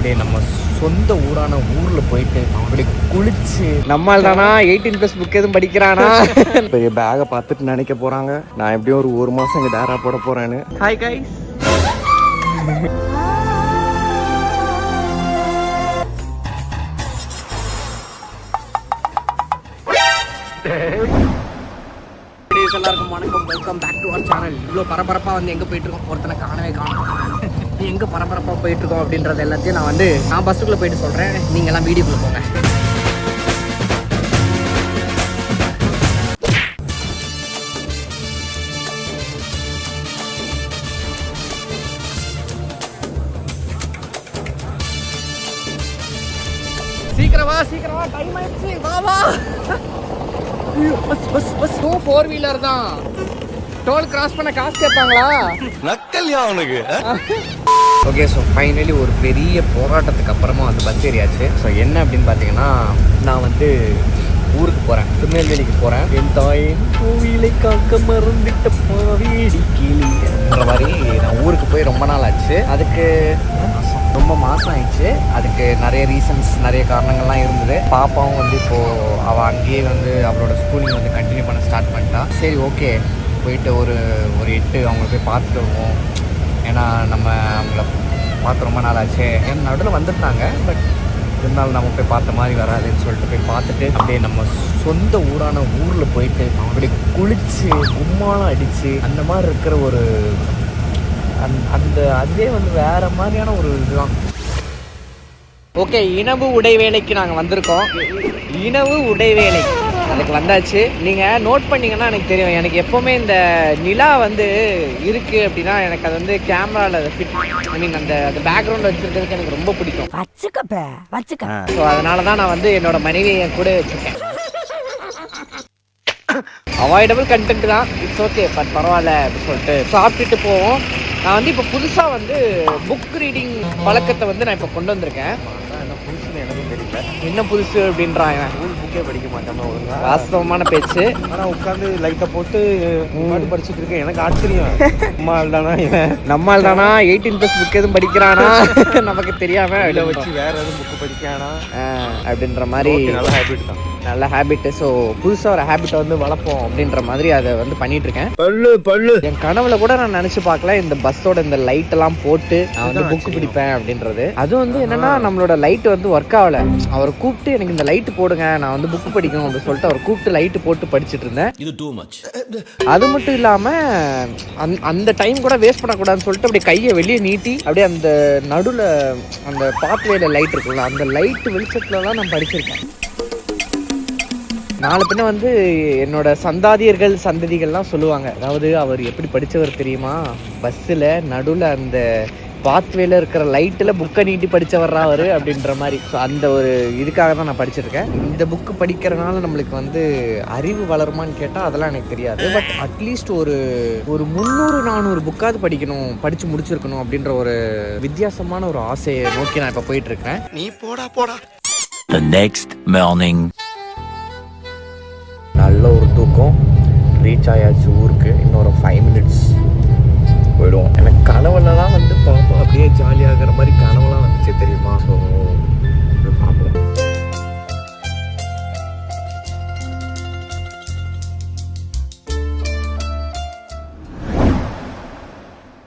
அப்படியே நம்ம சொந்த ஊரான ஊர்ல போயிட்டு அப்படி குளிச்சு நம்மால் தானா 18+ புக் எதுவும் படிக்கிறானா பெரிய பேகை பார்த்துட்டு நினைக்க போறாங்க நான் எப்படியும் ஒரு மாசம் இங்க டேரா போட போறேன்னு. Hi guys. எல்லாருக்கும் வணக்கம், welcome back to our channel. இவ்வளோ பரபரப்பாக வந்து எங்கே போயிட்டு இருக்கோம், ஒருத்தனை காணவே காணும். எங்கே பரபரப்பாக போயிட்டு இருக்கோம் அப்படின்றது எல்லாத்தையும் நான் பஸ்ஸுக்குள்ளே போயிட்டு சொல்கிறேன். நீங்கள் எல்லாம் வீடியோக்குள்ளே போங்க. சீக்கிரமா டைம் ஆயிடுச்சு. வா பஸ் 4 வீலர் தான். டோல் கிராஸ் பண்ண காசு கேட்பாங்களா? நக்கல்யா அவனுக்கு. ஓகே, ஸோ ஃபைனலி ஒரு பெரிய போராட்டத்துக்கு அப்புறமா வந்து பஸ் ஏறியாச்சு. ஸோ என்ன அப்படின்னு பார்த்தீங்கன்னா, நான் வந்து ஊருக்கு போகிறேன், திருநெல்வேலிக்கு போகிறேன். என் தாயின் கோவிலை காக்க மறந்துட்ட பாவேடி கிளின்ற மாதிரி நான் ஊருக்கு போய் ரொம்ப நாள் ஆச்சு. அதுக்கு ரொம்ப மாதம் ஆயிடுச்சு. அதுக்கு நிறைய ரீசன்ஸ், நிறைய காரணங்கள்லாம் இருந்தது. பாப்பாவும் வந்து இப்போது அவள் அங்கேயே வந்து அவளோட ஸ்கூலிங் வந்து கண்டினியூ பண்ண ஸ்டார்ட் பண்ணிட்டா. சரி, ஓகே, போயிட்டு ஒரு 8 அவங்கள போய் பார்த்துட்டு வருவோம். ஏன்னா நம்ம அவங்கள பார்த்து ரொம்ப நாள் ஆச்சு. ஏன்னா நடுவில் வந்துட்டாங்க, பட் இருந்தாலும் நம்ம போய் பார்த்த மாதிரி வராதுன்னு சொல்லிட்டு போய் பார்த்துட்டு அப்படியே நம்ம சொந்த ஊரான ஊரில் போயிட்டு அப்படி குளித்து கும்மாளம் அடித்து அந்த மாதிரி இருக்கிற ஒரு அதுவே வந்து வேற மாதிரியான ஒரு இதுதான். ஓகே, இனவு உடைவேளைக்கு நாங்கள் வந்திருக்கோம். இனவு உடைவேளை அதுக்கு வந்தாச்சு. நீங்கள் நோட் பண்ணிங்கன்னா எனக்கு தெரியும், எனக்கு எப்போவுமே இந்த நிலா வந்து இருக்குது அப்படின்னா எனக்கு அது வந்து கேமராவில் ஃபிட் அந்த பேக்ரவுண்ட் வச்சுருக்கிறதுக்கு எனக்கு ரொம்ப பிடிக்கும். ஸோ அதனால தான் நான் வந்து என்னோட மனைவியை என் கூட வச்சுருக்கேன். அவாய்டபிள் கண்டென்ட் தான், இட்ஸ் ஓகே, பட் பரவாயில்ல அப்படின்னு சொல்லிட்டு சாப்பிட்டுட்டு போவோம். நான் வந்து இப்போ புதுசாக வந்து புக் ரீடிங் பழக்கத்தை வந்து நான் இப்போ கொண்டு வந்திருக்கேன். என்ன புதுசுன்னு எனக்கும் தெரியல. என்ன புதுசு அப்படின்றாங்க. புக்கே படிக்க மாட்டேன், வாஸ்தவமான பேச்சு. ஆனால் உட்காந்து லைட்டை போட்டு படிச்சுட்டு இருக்கேன். எனக்கு ஆச்சரியம். நம்மால் தானா 18+ புக் எதுவும் படிக்கிறானா நமக்கு தெரியாம இதை வச்சு வேற எதுவும் புக்கு படிக்கானா அப்படின்ற மாதிரி. நல்ல ஹேபிட் தான், நல்ல ஹேபிட். ஸோ புதுசாக ஒரு ஹேபிட்டை வந்து வளர்ப்போம் அப்படின்ற மாதிரி அதை வந்து பண்ணிட்டு இருக்கேன். என் கனவுல கூட நான் நினைச்சு பார்க்கல இந்த பஸ்ஸோட இந்த லைட் எல்லாம் போட்டு நான் வந்து புக் பிடிப்பேன் அப்படின்றது. அது வந்து என்னன்னா, நம்மளோட லைட் வந்து ஒர்க் ஆகல. அவரை கூப்பிட்டு எனக்கு இந்த லைட் போடுங்க, நான் வந்து புக் படிக்கணும் அப்படின்னு சொல்லிட்டு அவர் கூப்பிட்டு லைட் போட்டு படிச்சுட்டு இருந்தேன். இது டூ மச். அது மட்டும் இல்லாம அந்த டைம் கூட வேஸ்ட் பண்ணக்கூடாதுன்னு சொல்லிட்டு அப்படியே கையை வெளியே நீட்டி அப்படியே அந்த நடுவில் அந்த பாத்வேல லைட் இருக்குல்ல, அந்த லைட் வெளிச்சத்துல தான் நான் படிச்சிருக்கேன். நாலு பின்ன வந்து என்னோட சந்ததிகள்லாம் சொல்லுவாங்க, அதாவது அவர் எப்படி படித்தவர் தெரியுமா, பஸ்ஸில் நடுவில் அந்த பாத்வேல இருக்கிற லைட்டில் புக்கை நீட்டி படித்தவர்றா அவர் அப்படின்ற மாதிரி. ஸோ அந்த ஒரு இதுக்காக தான் நான் படிச்சிருக்கேன். இந்த புக்கு படிக்கிறதுனால நம்மளுக்கு வந்து அறிவு வளருமான்னு கேட்டால் அதெல்லாம் எனக்கு தெரியாது. பட் அட்லீஸ்ட் ஒரு 300-400 புக்காவது படித்து முடிச்சிருக்கணும் அப்படின்ற ஒரு வித்தியாசமான ஒரு ஆசையை நோக்கி நான் இப்போ போயிட்டுருக்கேன். நீ போடா. The next morning. நல்ல ஒரு தூக்கம். ரீச் ஆயாச்சு ஊருக்கு. இன்னொரு 5 minutes போயிடுவோம். எனக்கு கனவுல தான் வந்து பாப்பா அப்படியே ஜாலியாகிற மாதிரி கனவுலாம் வந்துச்சு தெரியுமா. ஸோ பார்ப்போம்.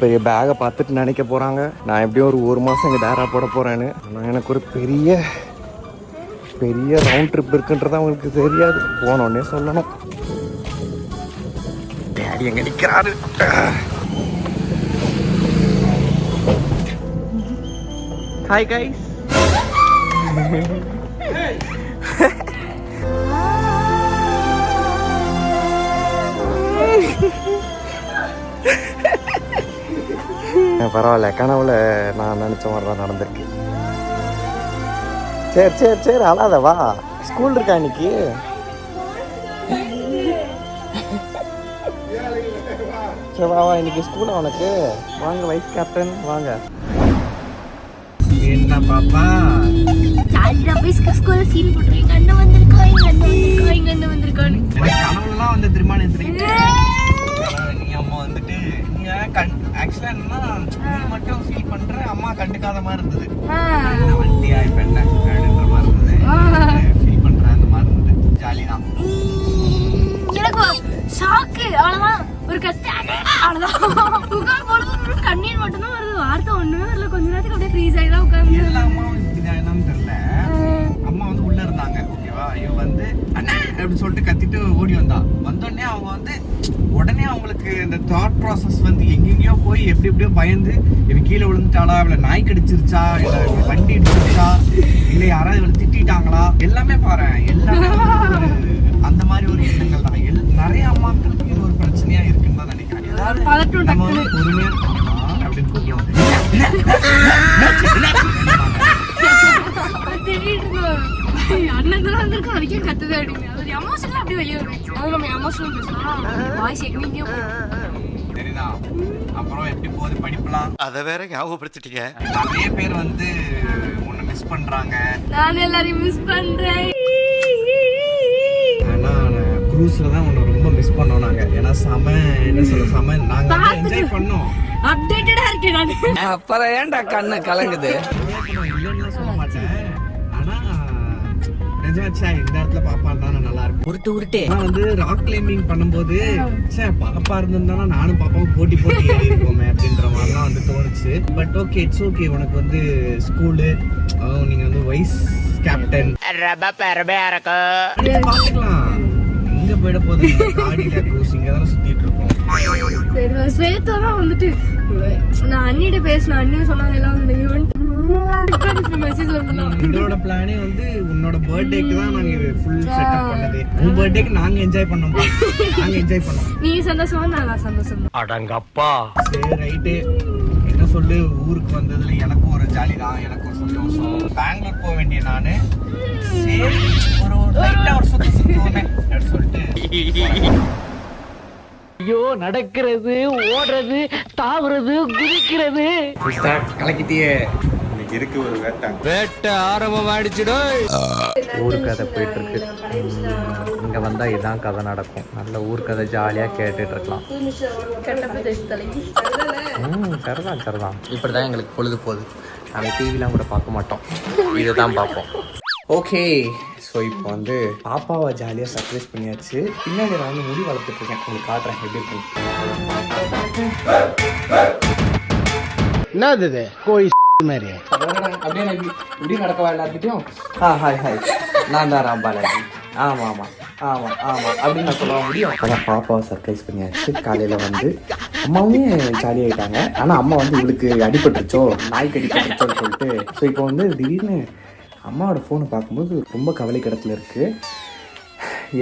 பெரிய பேகை பார்த்துட்டு நினைக்க போகிறாங்க நான் எப்படியும் ஒரு மாதம் இங்கே டேரா போட போகிறேன்னு. ஆனால் எனக்கு ஒரு பெரிய ரவுண்ட் ட்ரிப் இருக்குன்றது அவங்களுக்கு தெரியாது. போனோடனே சொல்லணும். டேடி எங்க நிற்கிறாரு. Hi guys. பரவாயில்ல, கனவுல நான் நினச்ச மாதிரி தான் நடந்திருக்கு. சரி அழாத, வா. ஸ்கூல் இருக்கா இன்னைக்கு? சரி வா இன்னைக்கு ஸ்கூலா உனக்கு? வாங்க வைஸ் கேப்டன், வாங்க. என்ன பாப்பா ஸ்கூல்ல சீன் போட்டுருக்கீங்க. அண்ணன் வந்திருக்காங்க. கனவுலாம் வந்து திரும்ப நீ அம்மா வந்துட்டு ஆக்சுவலா என்னன்னா நீ மட்டும் ஃபீல் பண்ற, அம்மா கண்டுக்காத மாதிரி இருந்தது. வண்டியா இப்ப என்ன அப்படின்ற மாதிரி இருந்தது. ஃபீல் பண்ற அந்த மாதிரி இருந்தது. ஜாலி தான். எனக்கு ஷாக்கு. அவ்வளவுதான், ஒரு கஷ்டம், அவ்வளவுதான். உட்காந்து போடுறது கண்ணீர் மட்டும்தான் வருது, வார்த்தை ஒண்ணுமே வரல. கொஞ்ச நேரத்துக்கு அப்படியே ஃப்ரீஸ் ஆகி தான் உட்காந்து. எல்லா அம்மாவும் இப்படிதான் என்னன்னு தெரியல. அம்மா வந்து உள்ள இருந்தாங்க, ஓகேவா? இவ வந்து அண்ணா அப்படின்னு சொல்லிட்டு கத்திட்டு ஓடி வந்தா. வந்தோடனே அவங்க வந்து உடனே அவங்களுக்கு இந்த தாட் ப்ராசஸ் வந்து எங்கெங்கயோ போய் எப்படி எப்படியோ பயந்து, இவ கீழே விழுந்துட்டாளா, இவளை நாய் கடிச்சிருச்சா, இல்ல வண்டி இடிச்சிருச்சா, இல்ல யாராவது இவளை திட்டாங்களா, எல்லாமே பாரு. எல்லாமே அந்த மாதிரி ஒரு எண்ணங்கள் தான். நிறைய அம்மாக்களுக்கு இது ஒரு பிரச்சனையா இருக்குன்னு தான் நினைக்கிறேன். எல்லாரும் நம்ம வந்து பொறுமையா அப்படின்னு கூப்பிடுவோம். அண்ணன் தான் வந்திருக்கோம், அதுக்கே கத்துது அப்படின்னு. அது எமோஷனலா அப்படியே வெளியே வரும். அது நம்ம எமோஷனல் பேசலாம், வாய்ஸ் எங்கேயோ சரிதா. அப்புறம் எப்படி போகுது படிப்புலாம்? அதை வேற ஞாபகப்படுத்திட்டீங்க. நிறைய பேர் வந்து உன்னை மிஸ் பண்றாங்க. நான் எல்லாரையும் மிஸ் பண்றேன். ஆனா க்ரூஸ்ல தான் உன்னை ரொம்ப மிஸ் பண்ணோம் நாங்க. ஏன்னா என்ன சொல்ல நாங்க என்ஜாய் பண்ணோம். அப்டேட்டடா இருக்கேன் நான். அப்புறம் ஏன்டா கண்ணு கலங்குது? இல்லைன்னு சொல்ல மாட்டேன். ஆனா நிஜமாச்சா இந்த இடத்துல பாப்பா இருந்தா நல்லா இருக்கும். உருட்டு நான் வந்து ராக் கிளைம்பிங் பண்ணும்போது பாப்பா இருந்திருந்தானா நானும் பாப்பாவும் போட்டி ஏறி இருக்கோமே அப்படின்ற மாதிரிலாம் வந்து தோணுச்சு. But okay, it's okay. உனக்கு வந்து ஸ்கூலு, நீங்க வந்து வைஸ் கேப்டன் பாத்துக்கலாம். எங்க போயிட போகுது காடியில க்ரூஸ், இங்க தானே சுத்திட்டு இருக்கோம். சரி, ஸ்வேதா தான் வந்துட்டு நான் அண்ணிட்ட பேசினேன். அண்ணியும் சொன்னாங்க எல்லாம் மெசேஜ் வரலாம். எங்களோட பிளானே வந்து உன்னோட பர்த்டேக்கு தான் நாங்க ஃபுல் செட்டப் பண்ணது. உன் பர்த்டேக்கு நாங்க என்ஜாய் பண்ணோம். நீ சந்தோஷமா, நான் சந்தோஷமா. அடங்கப்பா. சரி ரைட்டு, என்ன சொல்லு. ஊருக்கு வந்ததுல எனக்கும் ஒரு ஜாலி தான், எனக்கும் சந்தோஷம். பெங்களூர் போக வேண்டிய நானு சரி ஒரு லைட்டா ஒரு சுத்துவோமே அப்படின்னு சொல்லிட்டு. ஐயோ, நடக்கிறது, ஓடுறது, தாவுறது, குதிக்கிறது. கலக்கிட்டியே. இருக்கு ஒரு வேட்டை ஆரம்பமாயிடுச்சுடோ. ஊர் கதை போயிட்டு இருக்கு. இங்க வந்தா இதான் கதை நடக்கும். நல்ல ஊர் கதை ஜாலியா கேட்டுட்டு இருக்கலாம். சரிதான். இப்படிதான் எங்களுக்கு பொழுது போகுது. நாங்கள் டிவிலாம் கூட பார்க்க மாட்டோம், இதை தான் பார்ப்போம். ஓகே, ஸோ இப்போ வந்து பாப்பாவை ஜாலியாக சர்ப்ரைஸ் பண்ணியாச்சு. பின்னாடி நான் வந்து முடி வளர்த்துட்டு இருக்கேன், உங்களுக்கு காட்டுறேன் எப்படி இருக்கு. என்னது இது கோழி மாதிரி அப்படியே இப்படி நடக்கவா எல்லாத்துக்கிட்டையும்? ஹாய் நான் தான் ராம்பாலாஜி. ஆமாம் அப்படின்னு நான் சொல்ல முடியும். அதான் பாப்பாவை சர்ப்ரைஸ் பண்ணியாச்சு. காலையில் வந்து அம்மாவுமே ஜாலியாகிட்டாங்க. ஆனால் அம்மா வந்து இவளுக்கு அடிபட்டுருச்சோ, நாய்க்கு அடிபட்டுருச்சோன்னு சொல்லிட்டு. ஸோ இப்போ வந்து திடீர்னு அம்மாவோட ஃபோனை பார்க்கும்போது ரொம்ப கவலைக்கிடத்தில் இருக்குது.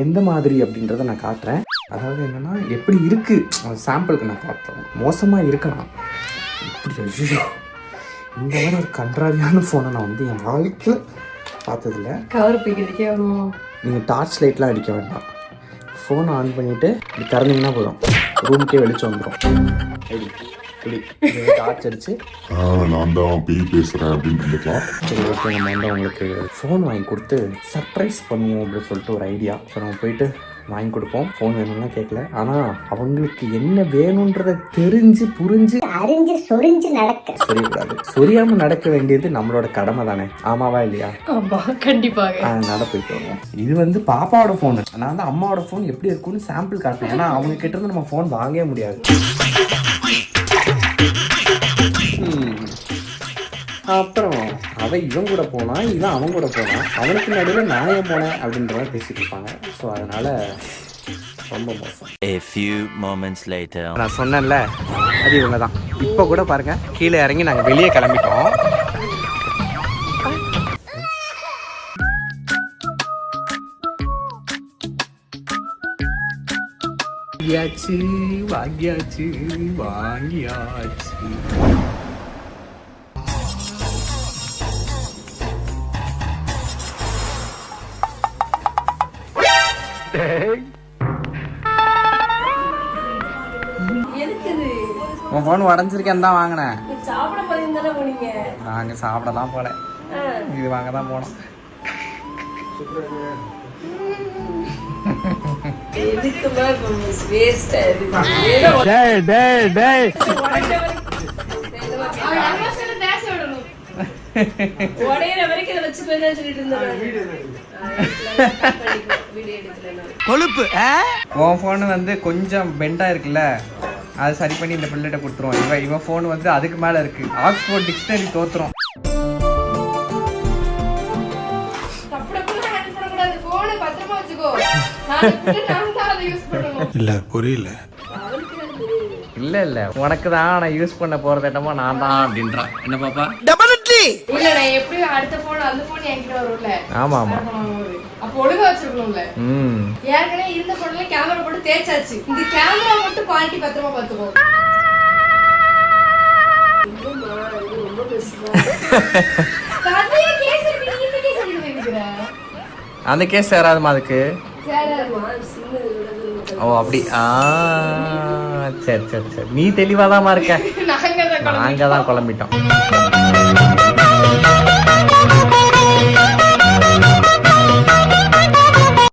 எந்த மாதிரி அப்படின்றத நான் காட்டுறேன். அதாவது என்னென்னா எப்படி இருக்குது சாம்பிளுக்கு நான் பார்த்தேன். மோசமாக இருக்கலாம். இப்படி ஐயோ, இந்த மாதிரி ஒரு கன்றாவியான ஃபோனை நான் வந்து என் வாழ்க்கையில் பார்த்ததில்ல. கவர் பிடிக்கிறதுக்கே வரும். நீங்கள் டார்ச் லைட்லாம் அடிக்க வேண்டாம். ஃபோனை ஆன் பண்ணிவிட்டு இப்படி திறந்தீங்கன்னா போதும், ரூமுக்கே வெளிச்சம் வந்துடும். இப்படி டார்ச் அடிச்சு நான் தான் பேசுகிறேன் அப்படின்னு இருக்கலாம். சரி ஓகே, நம்ம வந்து அவங்களுக்கு ஃபோன் வாங்கி கொடுத்து சர்ப்ரைஸ் பண்ணுவோம் அப்படின்னு சொல்லிட்டு ஒரு ஐடியா. ஸோ நம்ம போயிட்டு வாங்கி கொடுப்போம். ஃபோன் வேணும்லாம் கேட்கல, ஆனால் அவங்களுக்கு என்ன வேணுன்றதை தெரிஞ்சு புரிஞ்சு அறிஞ்சு சொரிஞ்சு நடக்க சொரியக்கூடாது. சொரியாமல் நடக்க வேண்டியது நம்மளோட கடமை தானே, ஆமாவா இல்லையா? கண்டிப்பாக. அதனால போயிட்டு வருவோம். இது வந்து பாப்பாவோட ஃபோனு. நான் வந்து அம்மாவோட ஃபோன் எப்படி இருக்குன்னு சாம்பிள் காட்டினேன். ஏன்னா அவங்க கிட்ட இருந்து நம்ம ஃபோன் வாங்கவே முடியாது. அப்புறம் அவன் இவன் கூட போனான், இவன் அவன் கூட போனான், அவனுக்கு நடுவில் நான் ஏன் போனேன் அப்படின்ற மாதிரி பேசிட்டு இருப்பாங்க. ஸோ அதனால ரொம்ப மோசம். A few moments later. நான் சொன்னேன்ல, அது இவங்க தான். இப்போ கூட பாருங்க, கீழே இறங்கி நாங்கள் வெளியே கிளம்பிட்டோம். வாங்கியாச்சு. உன் ஃபோன் உடஞ்சிருக்கேன்னு தான் வாங்கினேன். சாப்பிட போறீங்க போனீங்க? நாங்கள் சாப்பிட தான் போல, இது வாங்க தான் போனோம். எதுக்குமா வேஸ்ட் உடையிற வரைக்கும் இதை வச்சு போய் சொல்லிட்டு இருந்தேன். கொழுப்பு உன் ஃபோனு வந்து கொஞ்சம் பெண்டா இருக்குல்ல, அது சரி பண்ணி இந்த பிள்ளைகிட்ட கொடுத்துருவோம். இவன் ஃபோன் வந்து அதுக்கு மேல இருக்கு. ஆக்ஸ்போர்ட் டிக்ஷனரி தோத்துரும். இல்ல புரியல. இல்ல இல்ல உனக்கு தான் நான் யூஸ் பண்ண போறதட்டமா நான் தான் அப்படின்றான். என்ன பாப்பா? இல்ல நான் எப்படியும் அடுத்த போன் அந்த போன் என்கிட்ட வரும்ல. ஆமா ஆமா. அப்ப ஒழுங்கா வச்சிருக்கணும்ல. ஏற்கனவே இருந்த போன்ல கேமரா போட்டு தேய்ச்சாச்சு. இந்த கேமரா மட்டும் குவாலிட்டி பத்திரமா பாத்துக்கோ. ரொம்ப பெருசா. கதைய கேஸ் இருக்கு, நீ இந்த கேஸ் எடுத்து வைக்கிற. அந்த கேஸ் சேராதுமா அதுக்கு. சேராதுமா, சின்ன ஓ அப்படி. சரி சரி சரி, நீ தெளிவாதாமா இருக்க. நாங்க தான் குழம்பிட்டோம்.